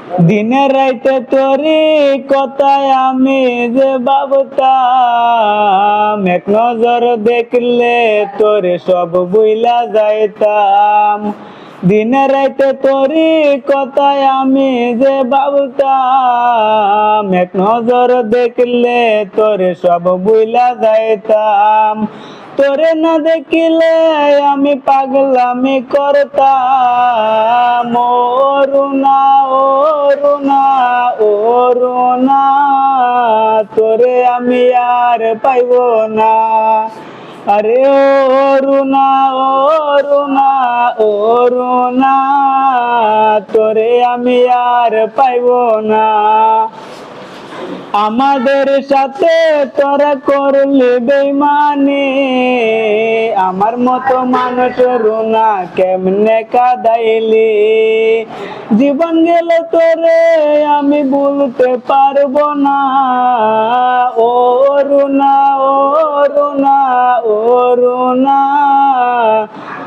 দিনের রাইতে তোরি কথায় আমি যে ভাবতাম, এক নজর দেখলে তোরে সব বুইলা যাইতাম। দিনের রাইতে তোরি কথায় আমি যে ভাবতাম, এক নজর দেখলে তোরে সব বুইলা যাইতাম। তোরে না দেখিলে আমি পাগলামি করতাম। ও রুনা, ও রুনা, ও রুনা, তোরে আমি আর পাইব না। আরে ও রুনা, ও রুনা, ও রুনা, তোরে আমি আর পাইব না। আমাদের সাথে তোরা করলি বেইমানি, আমার মতো মানুষ রুনা কেমনে কাঁদাইলি। জীবন গেল তোরে আমি ভুলতে পারবো না। ও রুনা, ও রুনা, ও রুনা,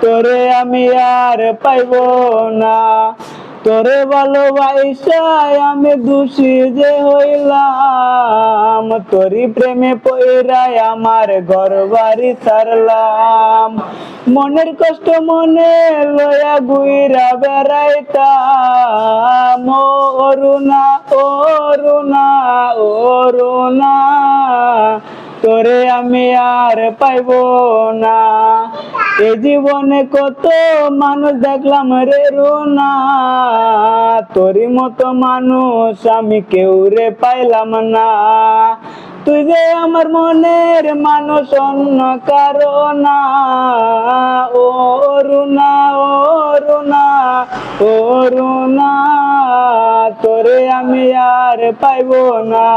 তোরে আমি আর পাইব না। তোরে ভালোবাসায় আমি দোষী যে হইলাম, তোরি প্রেমে পইরাই আমার ঘর বাড়ি ছাড়লাম। মনের কষ্ট মনে লয়া গুইরা বেড়াইতাম। ও রুনা, ও রুনা, ও রুনা, তোরে আমি আর পাইব না। এ জীবনে কত মানুষ দেখলাম রে রুনা, তোরি মতো মানুষ আমি কেউ রে পাইলাম না। তুই যে আমার মনের মানুষ অন্য কারো না। ও রুনা, ও রুনা, ও রুনা, তোরে আমি আর পাইব না।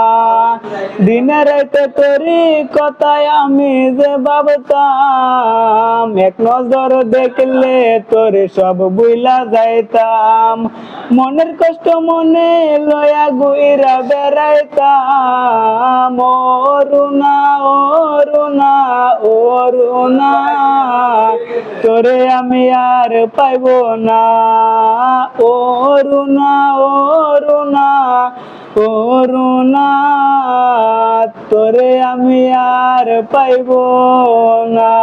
দিনে রাইতে তোরি কথায় আমি যে ভাবতাম, এক নজর দেখলে তোরে সব বুইলা যাইতাম। মনের কষ্ট মনে লয়া গুইরা বেড়াইতাম। ও রুনা, ও রুনা, ও রুনা, তোরে আমি আর পাইব না। ও রুনা, ও রুনা, ও রুনা, তোরে আমি আর পাইব না।